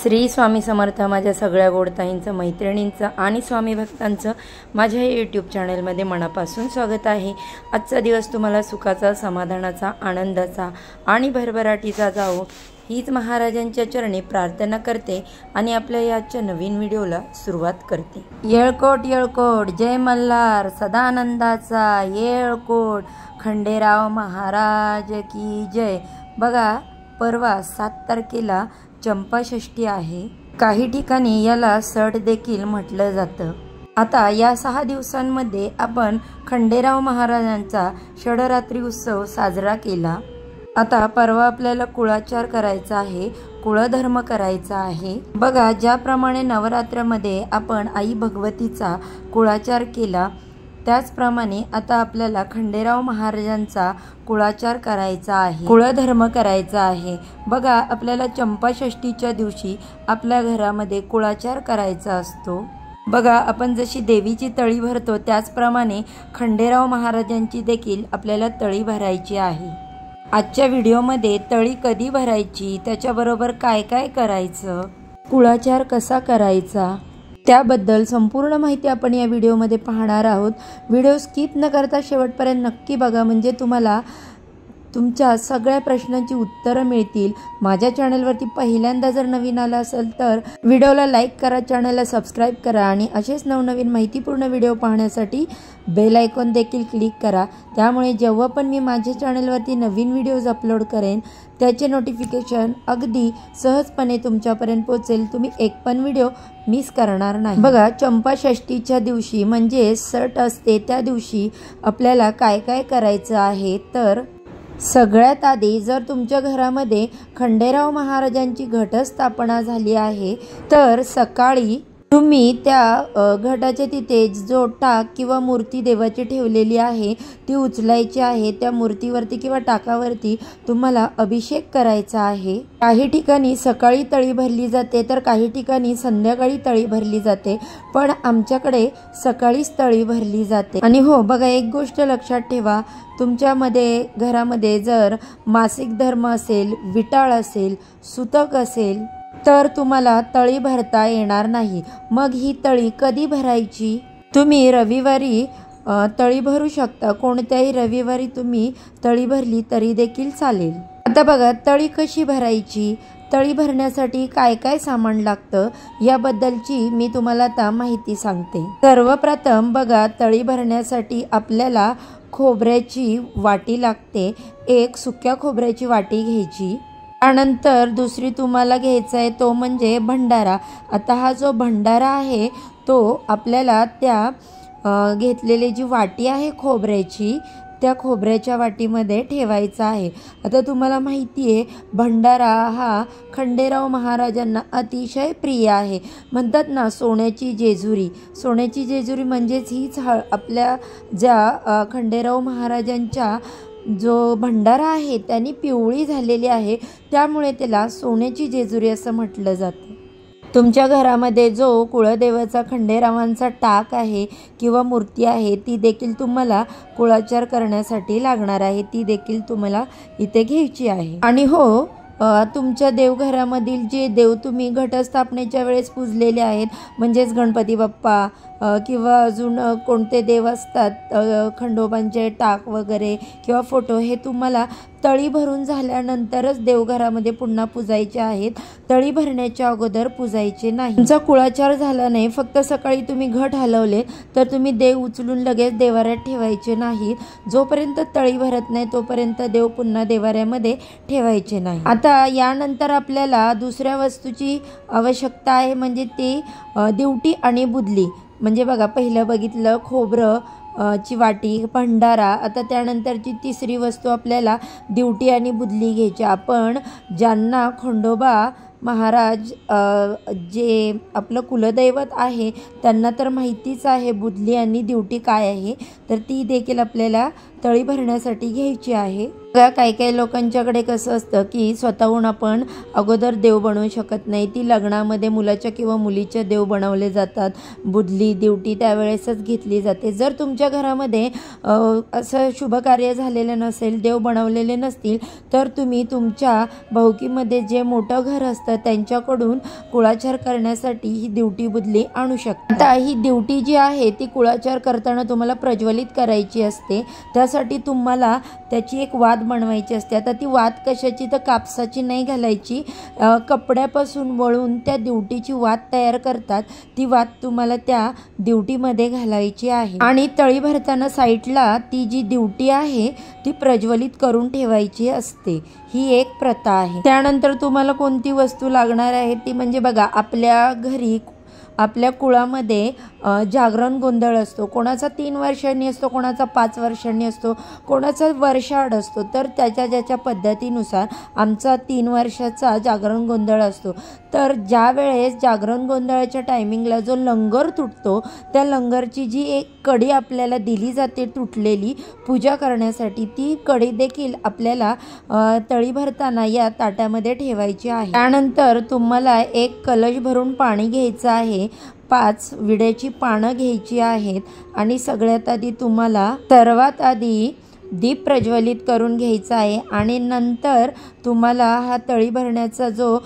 श्री स्वामी समर्थ। माझ्या सगळ्या गोडताईंचं, मैत्रिणींचं आणि स्वामी भक्तांचं माझ्या यूट्यूब चॅनलमध्ये मनापासून स्वागत आहे। आजचा दिवस तुम्हाला सुखाचा, समाधानाचा, आनंदाचा आणि भरभराटीचा जावो हीच महाराजांच्या चरणी प्रार्थना करते आणि आपल्या याच्या नवीन व्हिडिओला सुरुवात करते। येळकोट येळकोट, जय मल्हार सदानंदाचा येळकोट, खंडेराव महाराज की जय। बघा, परवा 7 तारखेला चंपाषष्ठी आहे। काही ठिकाणी याला सट देखील म्हटलं जातं। आता या 6 दिवसांमध्ये आपण खंडेराव महाराजांचा षडरात्री उत्सव साजरा केला। आता परवा आपल्याला कुळाचार करायचा आहे, कुळधर्म करायचा आहे। बघा, ज्याप्रमाणे नवरात्रामध्ये आपण आई भगवतीचा कुळाचार केला, त्याचप्रमाणे आता आपल्याला खंडेराव महाराजांचा कुळाचार करायचा आहे, कुळधर्म करायचा आहे। बघा, आपल्याला चंपाषष्ठीच्या दिवशी आपल्या घरामध्ये कुळाचार करायचा असतो। बघा, आपण जशी देवीची तळी भरतो त्याचप्रमाणे खंडेराव महाराजांची देखील आपल्याला तळी भरायची आहे। आजच्या व्हिडिओमध्ये तळी कधी भरायची, त्याच्याबरोबर काय काय करायचं, कुळाचार कसा करायचा, त्याबद्दल संपूर्ण माहिती आपण या व्हिडिओमध्ये पाहणार आहोत। व्हिडिओ स्किप न करता शेवटपर्यंत नक्की बघा, म्हणजे तुम्हाला तुमच्या सगळ्या प्रश्नांची उत्तरं मिळतील। माझ्या चॅनलवरती पहिल्यांदा जर नवीन आला असेल तर व्हिडिओला लाईक करा, चॅनलला सबस्क्राईब करा आणि असेच नवनवीन माहितीपूर्ण व्हिडिओ पाहण्यासाठी बेल आयकॉन देखील क्लिक करा। त्यामुळे जेव्हा पण मी माझ्या चॅनलवरती नवीन व्हिडिओज अपलोड करेन त्याचे नोटिफिकेशन अगदी सहजपणे तुमच्यापर्यंत पोहोचेल। तुम्ही एक पण व्हिडिओ मिस करणार नाही। बघा, चंपाषष्ठीच्या दिवशी म्हणजे सट असते, त्या दिवशी आपल्याला काय काय करायचं आहे तर सगळ्यात आधी जर तुमच्या घरामध्ये खंडेराव महाराजांची घटस्थापना झाली आहे तर सकाळी तुम्ही त्या घटाच्या तिथे जो टाक किंवा मूर्ती देवाची ठेवलेली आहे ती उचलायची आहे। त्या मूर्तीवरती किंवा टाकावरती तुम्हाला अभिषेक करायचा आहे। काही ठिकाणी सकाळी तळी भरली जाते तर काही ठिकाणी संध्याकाळी तळी भरली जाते, पण आमच्याकडे सकाळीच तळी भरली जाते। आणि हो बघा, एक गोष्ट लक्षात ठेवा, तुमच्यामध्ये घरामध्ये जर मासिक धर्म असेल, विटाळ असेल, सुतक असेल तर तुम्हाला तळी भरता येणार नाही। मग ही तळी कधी भरायची? तुम्ही रविवारी तळी भरू शकता, कोणत्याही रविवारी तुम्ही तळी भरली तरी देखील चालेल। आता बघा, तळी कशी भरायची, तळी भरण्यासाठी काय काय सामान लागतं याबद्दलची मी तुम्हाला आता माहिती सांगते। सर्वप्रथम बघा, तळी भरण्यासाठी आपल्याला खोबऱ्याची वाटी लागते। एक सुक्या खोबऱ्याची वाटी घ्यायची। त्यानंतर दुसरी तुम्हाला घ्यायचा आहे तो म्हणजे भंडारा। आता हा जो भंडारा आहे तो आपल्याला त्या घेतलेली जी वाटी आहे खोबऱ्याची, त्या खोबऱ्याच्या वाटीमध्ये ठेवायचा आहे। आता तुम्हाला माहिती आहे, भंडारा हा खंडेराव महाराजांना अतिशय प्रिय आहे। म्हणतात ना, सोन्याची जेजुरी। सोन्याची जेजुरी म्हणजेच हीच आपल्या ज्या खंडेराव महाराजांच्या जो भंडारा आहे त्यांनी पिवळी झालेली आहे, त्यामुळे त्याला सोन्याची जेजुरी असं म्हटलं जातं। तुमच्या घरामध्ये जो कुळदेवाचा खंडेरावांचा टाक आहे किंवा मूर्ती आहे ती देखील तुम्हाला कुळाचार करण्यासाठी लागणार आहे, ती देखील तुम्हाला इथे घ्यायची आहे। आणि हो, तुमच्या देवघरामधील जे देव तुम्ही घटस्थापनेच्या वेळेस पूजलेले आहेत, म्हणजेच गणपती बाप्पा किंवा अजून कोणते देव असतात, खंडोबांचे टाक वगैरे किंवा फोटो, हे तुम्हाला तळी भरून झाल्यानंतरच देवघरामध्ये पुन्हा पूजायचे आहेत। तळी भरण्याच्या अगोदर पूजायचे नाही। तुमचा कुळाचार झाला नाही, फक्त सकाळी तुम्ही घट हलवले तर तुम्ही देव उचलून लगेच देवाऱ्यात ठेवायचे नाहीत। जोपर्यंत तळी भरत नाही तोपर्यंत देव पुन्हा देवाऱ्यामध्ये ठेवायचे नाही। आता यानंतर आपल्याला दुसऱ्या वस्तूची आवश्यकता आहे, म्हणजे ती दिवटी आणि बुदली। म्हणजे बघा, पहिलं बघितलं खोबरं ची वाटी, भंडारा। आता त्यानंतरची तिसरी वस्तू आपल्याला दिवटी आणि बुदली घ्यायची। आपण ज्यांना खंडोबा महाराज जे आपलं कुलदैवत आहे त्यांना तर माहितीच आहे बुदली आणि दिवटी काय आहे, तर ती देखील आपल्याला तळी भरण्यासाठी घ्यायची आहे। काही काही लोकांच्याकडे कसं असतं की स्वतःहून आपण अगोदर देव बनवू शकत नाही, ती लग्नामध्ये मुलाच्या किंवा मुलीच्या देव बनवले जातात, बुडली दिवटी त्यावेळेसच घेतली जाते। जर तुमच्या घरामध्ये असं शुभ कार्य झालेलं नसेल, देव बनवलेले नसतील, तर तुम्ही तुमच्या भाऊकीमध्ये जे मोठं घर असतं त्यांच्याकडून कुळाचार करण्यासाठी ही दिवटी बुडली आणू शकता। आता ही दिवटी जी आहे ती कुळाचार करताना तुम्हाला प्रज्वलित करायची असते, त्यासाठी तुम्हाला त्याची एक वात बनवायची असते। आता ती वात कशाची, तर कापसाची नाही घालायची, कपड्यापासून वळून त्या दिवटीची वात तयार करतात, ती वात तुम्हाला त्या दिवटीमध्ये घालायची आहे। आणि तळी भरताना साईडला ती जी दिवटी आहे ती प्रज्वलित करून ठेवायची असते, ही एक प्रथा आहे। त्यानंतर तुम्हाला कोणती वस्तू लागणार आहे ती म्हणजे बघा, आपल्या घरी आपल्या कुळामध्ये जागरण गोंधळ असतो, कोणाचा 3 वर्षांनी असतो, कोणाचा 5 वर्षांनी असतो, कोणाचा वर्षाआड असतो, तर त्याच्या ज्याच्या पद्धतीनुसार आमचा 3 वर्षाचा जागरण गोंधळ असतो। तर ज्या वेळेस जागरण गोंधळाच्या टायमिंगला जो लंगर तुटतो, त्या लंगरची जी एक कडी आपल्याला दिली जाते तुटलेली पूजा करण्यासाठी, ती कडी देखील आपल्याला तळी भरताना या ताटामध्ये ठेवायची आहे। त्यानंतर तुम्हाला एक कलश भरून पाणी घ्यायचं आहे, 5 विड्याची पानं घ्यायची आहेत आणि सगळ्यात आधी तुम्हाला सर्वात आधी दीप प्रज्वलित करून घ्यायचा आहे आणि नंतर तुम्हाला हा तळी भरण्याचा जो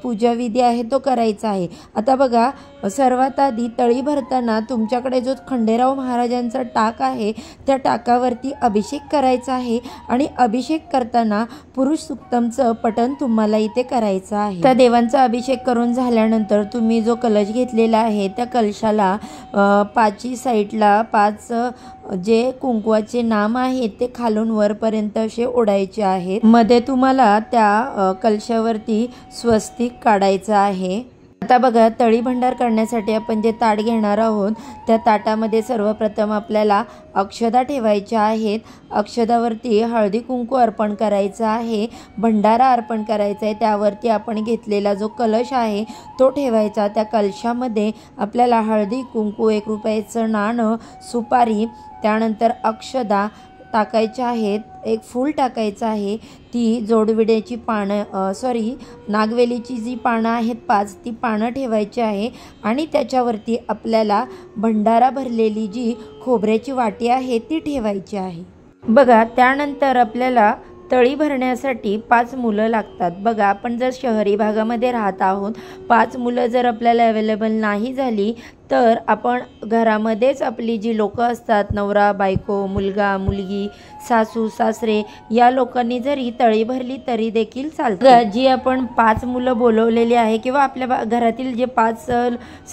पूजाविधी आहे तो करायचा आहे। आता बघा, सर्वात आधी तळी भरताना तुमच्याकडे जो खंडेराव महाराजांचा टाक आहे त्या टाकावरती अभिषेक करायचा आहे आणि अभिषेक करताना पुरुष सूक्तमचं पठण तुम्हाला इथे करायचं आहे। त्या देवांचा अभिषेक करून झाल्यानंतर तुम्ही जो कलश घेतलेला आहे त्या कलशाला 5 साईडला 5 जे कुंकवाचे नाम आहेत ते खालून वरपर्यंत असे ओढायचे आहेत। मध्ये तुम्हाला त्या कलशावरती स्वस्तिक काढायचं आहे। आता बघा, तळी भंडार करण्यासाठी आपण जे ताट घेणार आहोत त्या ताटामध्ये सर्वप्रथम आपल्याला अक्षदा ठेवायच्या आहेत, अक्षदावरती हळदी कुंकू अर्पण करायचं आहे, भंडारा अर्पण करायचा आहे, त्यावरती आपण घेतलेला जो कलश आहे तो ठेवायचा। त्या कलशामध्ये आपल्याला हळदी कुंकू, 1 रुपयाचं नाणं, सुपारी, त्यानंतर अक्षदा टाकायच्या आहेत, एक फूल टाकायचं आहे, ती जोडविड्याची पानं नागवेलीची जी पानं आहेत 5 ती पानं ठेवायची आहे आणि त्याच्यावरती आपल्याला भंडारा भरलेली जी खोबऱ्याची वाटी आहे ती ठेवायची आहे। बघा, त्यानंतर आपल्याला तळी भरण्यासाठी 5 मुलं लागतात। बघा, आपण जर शहरी भागामध्ये राहत आहोत, 5 मुलं जर आपल्याला अवेलेबल नाही झाली तर आपण घरामध्येच आपली जी लोक असतात, नवरा बायको, मुलगा मुलगी, सासू सासरे, या लोकांनी जरी तळी भरली तरी देखील चालते। जी आपण 5 मुलं बोलवलेली आहे किंवा आपल्या घरातील जे 5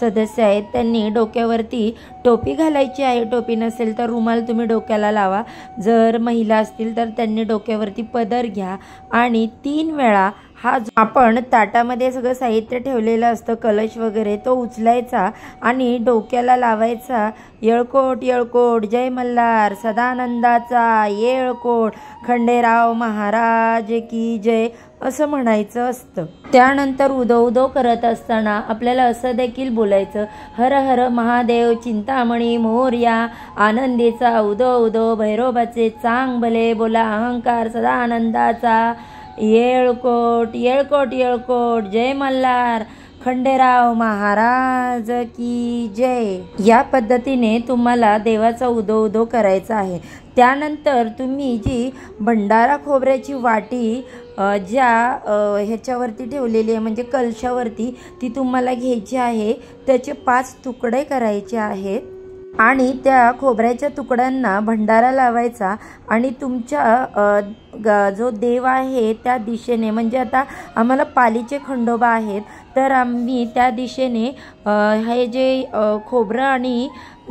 सदस्य आहेत त्यांनी डोक्यावरती टोपी घालायची आहे, टोपी नसेल तर रुमाल तुम्ही डोक्याला लावा, जर महिला असतील तर त्यांनी डोक्यावरती पदर घ्या आणि 3 वेळा हा आपण ताटामध्ये सगळं साहित्य ठेवलेलं असतं, कलश वगैरे, तो उचलायचा आणि डोक्याला लावायचा। येळकोट येळकोट जय मल्हार सदानंदाचा येळकोट, खंडेराव महाराज की जय, असं म्हणायचं असतं। त्यानंतर उदो उदो करत असताना आपल्याला असं देखील बोलायचं, हर हर महादेव चिंतामणी मोरया, आनंदीचा उदो उदो भैरोबाचे चांग भले, बोला अहंकार सदानंदाचा येळकोट येळकोट येळकोट जय मल्हार खंडेराव महाराज की जय। या पद्धतीने तुम्हाला देवाचा उदो उदो करायचा आहे। त्यानंतर तुम्ही जी भंडारा खोबऱ्याची वाटी ज्या ह्याच्यावरती ठेवलेली आहे म्हणजे कलशावरती, ती तुम्हाला घ्यायची आहे, त्याचे 5 तुकडे करायचे आहेत आणि त्या खोबऱ्याच्या तुकड्यांना भंडारा लावायचा आणि तुमच्या जो देव आहे त्या दिशेने, म्हणजे आता आम्हाला पालीचे खंडोबा आहेत तर आम्ही त्या दिशेने हे जे खोबरं आणि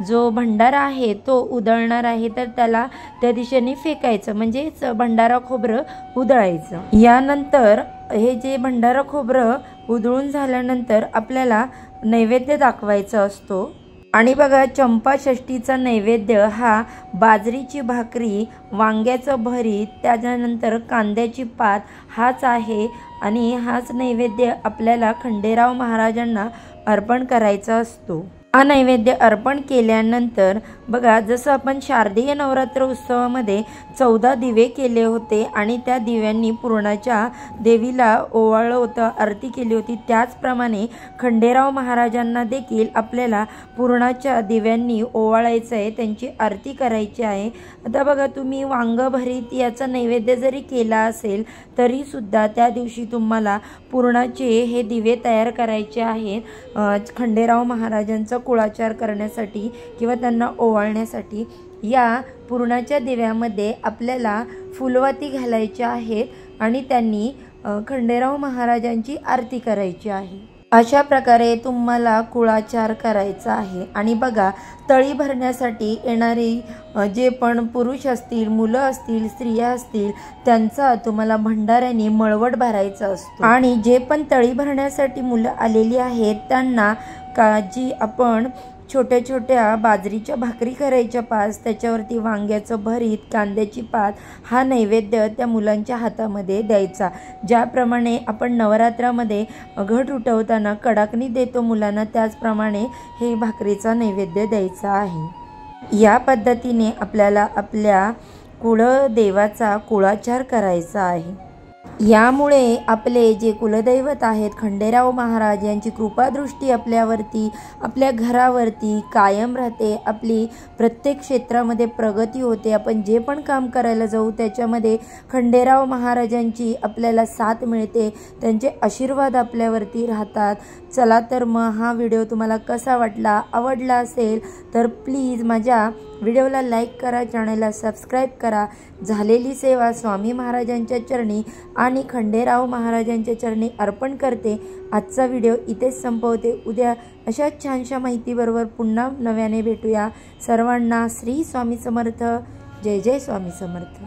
जो भंडारा आहे तो उधळणार आहे तर त्याला त्या दिशेने फेकायचं, म्हणजे भंडारा खोबरं उधळायचं। यानंतर हे जे भंडारा खोबरं उधळून झाल्यानंतर आपल्याला नैवेद्य दाखवायचा असतो। आणि बघा, चंपा षष्टीचा नैवेद्य हा बाजरीची भाकरी, वांग्याचं भरीत, त्याच्यानंतर कांद्याची पात हाच आहे आणि हाच नैवेद्य आपल्याला खंडेराव महाराजांना अर्पण करायचा असतो। हा नैवेद्य अर्पण केल्यानंतर बघा, जसं आपण शारदीय नवरात्र उत्सवामध्ये 14 दिवे केले होते आणि त्या दिव्यांनी पुरणाच्या देवीला ओवाळलं होतं, आरती केली होती, त्याचप्रमाणे खंडेराव महाराजांना देखील आपल्याला पुरणाच्या दिव्यांनी ओवाळायचं आहे, त्यांची आरती करायची आहे। आता बघा, तुम्ही वांग भरीत याचा नैवेद्य जरी केला असेल तरी सुद्धा त्या दिवशी तुम्हाला पुरणाचे हे दिवे तयार करायचे आहेत खंडेराव महाराजांचा कुळाचार करण्यासाठी किंवा त्यांना ओवाळण्यासाठी। या पुरणाच्या दिव्यामध्ये आपल्याला फुलवाती घालायच्या आहेत आणि त्यांनी खंडेराव महाराजांची आरती करायची आहे। अशा प्रकारे तुम्हाला कुळाचार करायचा आहे। आणि बघा, तळी भरण्यासाठी येणारी जे पण पुरुष असतील, मुलं असतील, स्त्रिया असतील, त्यांचा तुम्हाला भंडाऱ्याने मळवट भरायचा असतो। आणि जे पण तळी भरण्यासाठी मुलं आलेली आहेत त्यांना जी आपण छोट्या छोट्या बाजरीच्या भाकरी करायच्या 5, त्याच्यावरती वांग्याचं भरीत, कांद्याची पात हा नैवेद्य त्या मुलांच्या हातामध्ये द्यायचा। ज्याप्रमाणे आपण नवरात्रामध्ये घट उठवताना कडाकणी देतो मुलांना, त्याचप्रमाणे हे भाकरीचा नैवेद्य द्यायचा आहे। या पद्धतीने आपल्याला आपल्या कुळदेवाचा कुळाचार करायचा आहे। यामुळे आपले जे कुलदैवत आहेत खंडेराव महाराज यांची कृपादृष्टी आपल्यावरती, आपल्या घरावरती कायम राहते। आपली प्रत्येक क्षेत्रामध्ये प्रगती होते। आपण जे पण काम करायला जाऊ त्याच्यामध्ये खंडेराव महाराजांची आपल्याला साथ मिळते, त्यांचे आशीर्वाद आपल्यावरती राहतात। चला तर मग हा व्हिडिओ तुम्हाला कसा वाटला, आवडला असेल तर प्लीज माझ्या व्हिडिओला लाईक करा, चॅनलला सबस्क्राईब करा। झालेली सेवा स्वामी महाराजांच्या चरणी आणि खंडेराव महाराजांच्या चरणी अर्पण करते। आजचा व्हिडिओ इथेच संपवते। उद्या अशा छानशा माहितीबरोबर पुन्हा नव्याने भेटूया। सर्वांना श्री स्वामी समर्थ। जय जय स्वामी समर्थ।